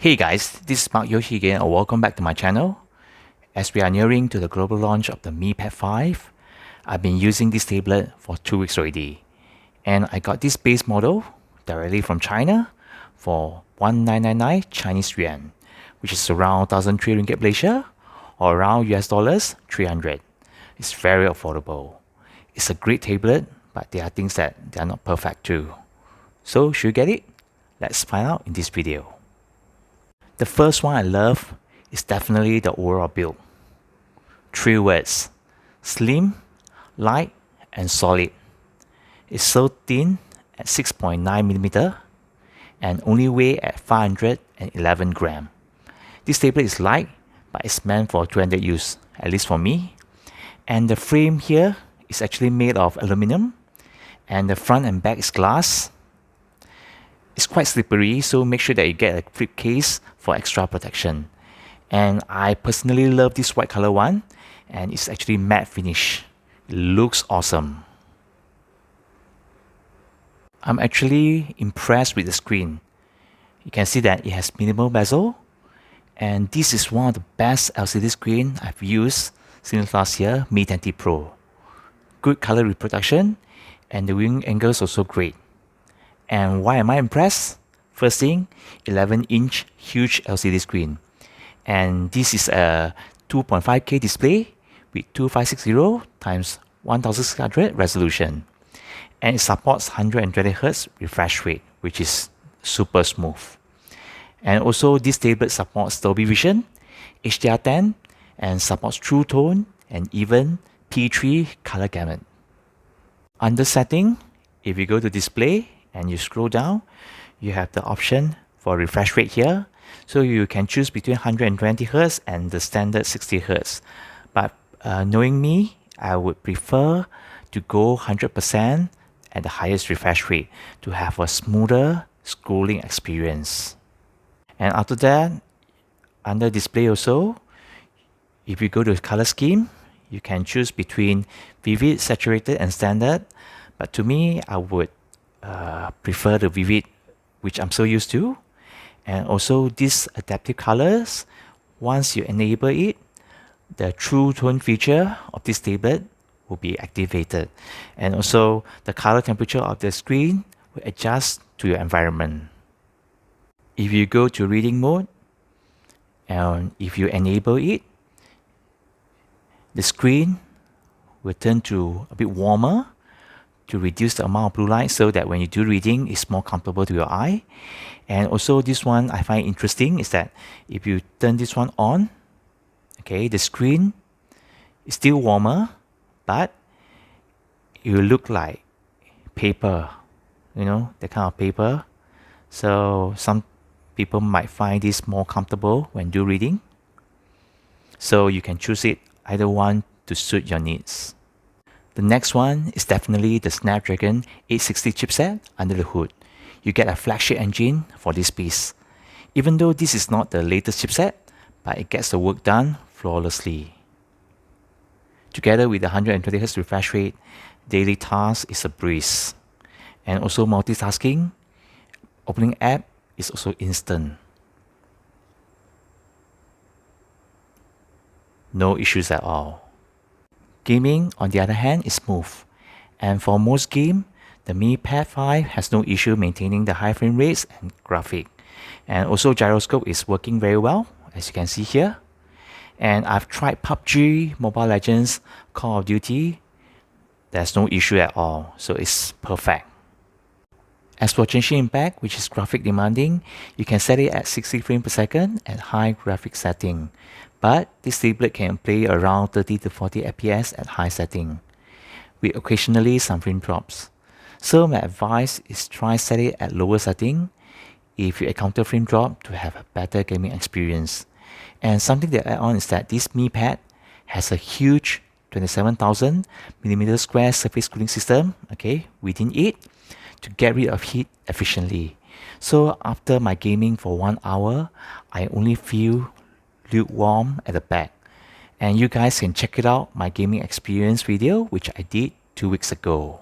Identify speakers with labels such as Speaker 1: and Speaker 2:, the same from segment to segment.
Speaker 1: Hey guys, this is Mark Yoshi again and welcome back to my channel. As we are nearing to the global launch of the Mi Pad 5, I've been using this tablet for 2 weeks already. And I got this base model directly from China for 1999 Chinese Yuan, which is around 1,003 ringgit Malaysia or around US dollars 300. It's very affordable. It's a great tablet, but there are things that they are not perfect too. So should you get it? Let's find out in this video. The first one I love is definitely the overall build. 3 words: slim, light, and solid. It's so thin at 6.9mm and only weigh at 511 gram. This tablet is light, but it's meant for 200 use, at least for me. And the frame here is actually made of aluminum, and the front and back is glass. It's quite slippery, so make sure that you get a flip case for extra protection. And I personally love this white color one, and it's actually matte finish. It looks awesome. I'm actually impressed with the screen. You can see that it has minimal bezel, and this is one of the best LCD screen I've used since last year, Mi 10T Pro. Good color reproduction, and the viewing angle is also great. And why am I impressed? First thing, 11-inch huge LCD screen. And this is a 2.5K display with 2560 x 1600 resolution. And it supports 120Hz refresh rate, which is super smooth. And also this tablet supports Dolby Vision, HDR10, and supports True Tone and even P3 color gamut. Under setting, if you go to display, and you scroll down, you have the option for refresh rate here. So you can choose between 120Hz and the standard 60Hz. But knowing me, I would prefer to go 100% at the highest refresh rate to have a smoother scrolling experience. And after that, under display also, if you go to color scheme, you can choose between vivid, saturated, and standard. But to me, I would prefer the vivid, which I'm so used to. And also these adaptive colors, once you enable it, the true tone feature of this tablet will be activated. And also the color temperature of the screen will adjust to your environment. If you go to reading mode, and if you enable it, the screen will turn to a bit warmer to reduce the amount of blue light so that when you do reading, it's more comfortable to your eye. And also this one I find interesting is that if you turn this one on, okay, the screen is still warmer, but it will look like paper, you know, that kind of paper. So some people might find this more comfortable when do reading. So you can choose it, either one, to suit your needs. The next one is definitely the Snapdragon 860 chipset under the hood. You get a flagship engine for this piece. Even though this is not the latest chipset, but it gets the work done flawlessly. Together with the 120Hz refresh rate, daily task is a breeze. And also multitasking, opening app is also instant. No issues at all. Gaming, on the other hand, is smooth. And for most games, the Mi Pad 5 has no issue maintaining the high frame rates and graphic. And also gyroscope is working very well, as you can see here. And I've tried PUBG, Mobile Legends, Call of Duty. There's no issue at all, so it's perfect. As for Genshin Impact, which is graphic demanding, you can set it at 60 frames per second at high graphic setting. But this tablet can play around 30 to 40 FPS at high setting, with occasionally some frame drops. So my advice is try set it at lower setting if you encounter frame drop to have a better gaming experience. And something to add on is that this Mi Pad has a huge 27,000mm square surface cooling system, okay, within it to get rid of heat efficiently. So after my gaming for 1 hour, I only feel lukewarm at the back. And you guys can check it out, my gaming experience video, which I did 2 weeks ago.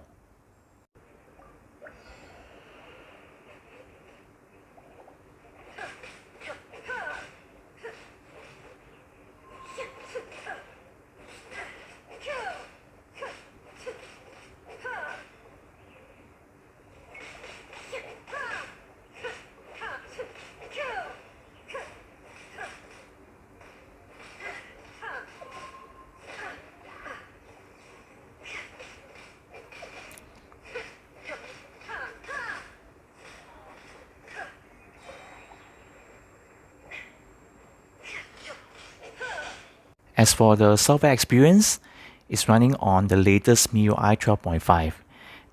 Speaker 1: As for the software experience, it's running on the latest MIUI 12.5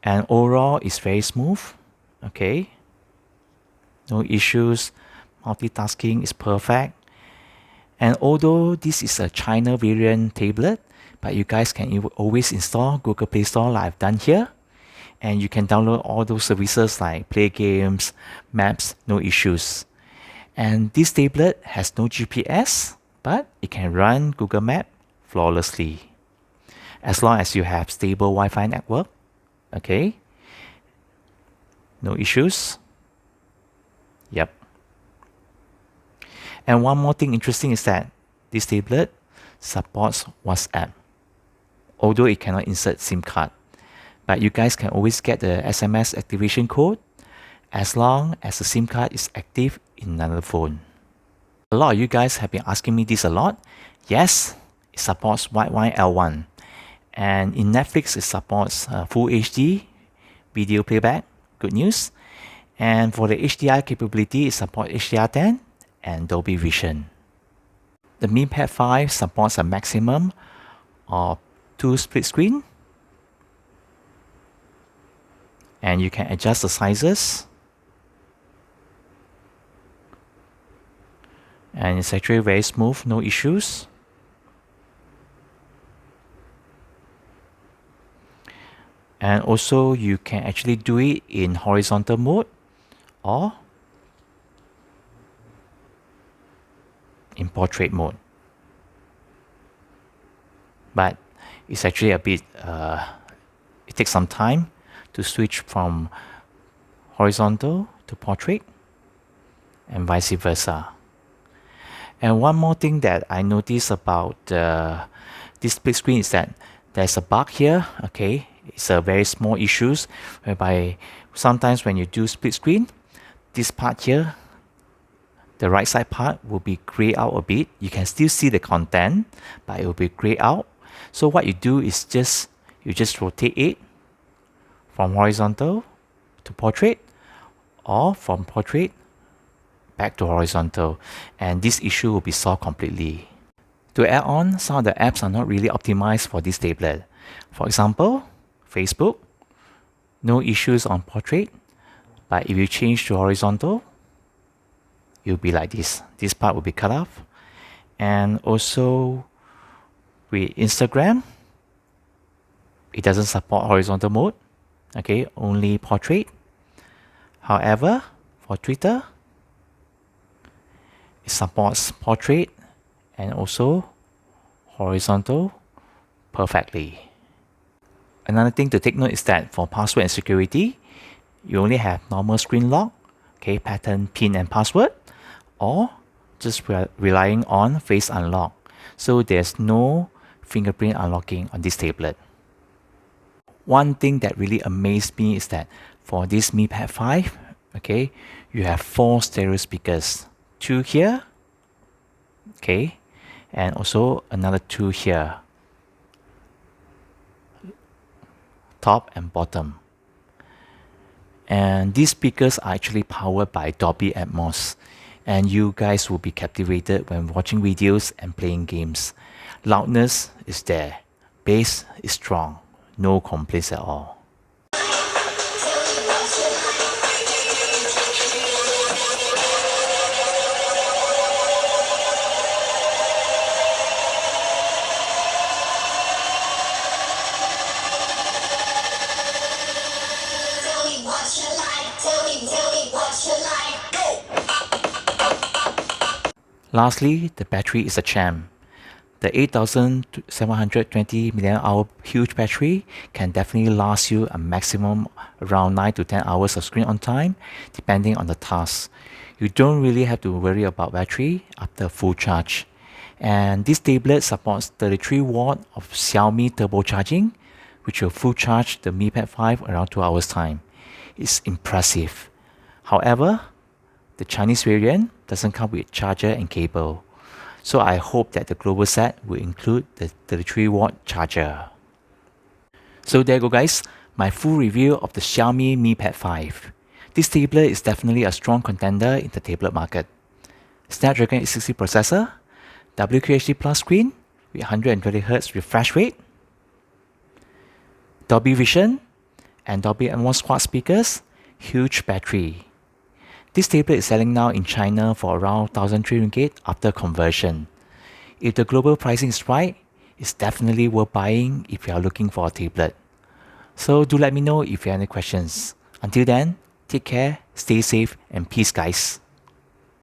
Speaker 1: and overall it's very smooth. Okay, no issues, multitasking is perfect. And although this is a China variant tablet, but you guys can always install Google Play Store like I've done here. And you can download all those services like play games, maps, no issues. And this tablet has no GPS, but it can run Google Map flawlessly. As long as you have stable Wi-Fi network, okay? No issues. Yep. And one more thing interesting is that this tablet supports WhatsApp, although it cannot insert SIM card. But you guys can always get the SMS activation code as long as the SIM card is active in another phone. A lot of you guys have been asking me this a lot. Yes, it supports White Wine L1. And in Netflix, it supports full HD video playback. Good news. And for the HDR capability, it supports HDR10 and Dolby Vision. The Mi Pad 5 supports a maximum of 2 split screen. And you can adjust the sizes. And it's actually very smooth, no issues. And also you can actually do it in horizontal mode or in portrait mode. But it's actually a bit, it takes some time to switch from horizontal to portrait and vice versa. And one more thing that I noticed about this split screen is that there's a bug here. Okay, it's a very small issues whereby sometimes when you do split screen, this part here, the right side part will be grayed out a bit. You can still see the content, but it will be grayed out. So what you do is you just rotate it from horizontal to portrait or from portrait back to horizontal, and this issue will be solved completely. To add on, some of the apps are not really optimized for this tablet. For example, Facebook, no issues on portrait, but if you change to horizontal, it will be like this. This part will be cut off. And also with Instagram, it doesn't support horizontal mode, okay, only portrait. However, for Twitter, it supports portrait and also horizontal perfectly. Another thing to take note is that for password and security, you only have normal screen lock, okay, pattern, PIN and password, or just relying on face unlock. So there's no fingerprint unlocking on this tablet. One thing that really amazed me is that for this Mi Pad 5, okay, you have 4 stereo speakers. 2 here, okay, and also another 2 here, top and bottom. And these speakers are actually powered by Dolby Atmos, and you guys will be captivated when watching videos and playing games. Loudness is there, bass is strong, no complaints at all. Lastly, the battery is a champ. The 8720 mAh huge battery can definitely last you a maximum around 9 to 10 hours of screen on time, depending on the task. You don't really have to worry about battery after full charge. And this tablet supports 33 watt of Xiaomi turbocharging, which will full charge the Mi Pad 5 around 2 hours time. It's impressive. However, the Chinese variant doesn't come with charger and cable. So I hope that the global set will include the 33 watt charger. So there you go guys, my full review of the Xiaomi Mi Pad 5. This tablet is definitely a strong contender in the tablet market. Snapdragon 860 processor, WQHD Plus screen, with 120Hz refresh rate, Dolby Vision, and Dolby Atmos quad speakers, huge battery. This tablet is selling now in China for around 1,003 ringgit after conversion. If the global pricing is right, it's definitely worth buying if you are looking for a tablet. So do let me know if you have any questions. Until then, take care, stay safe, and peace guys.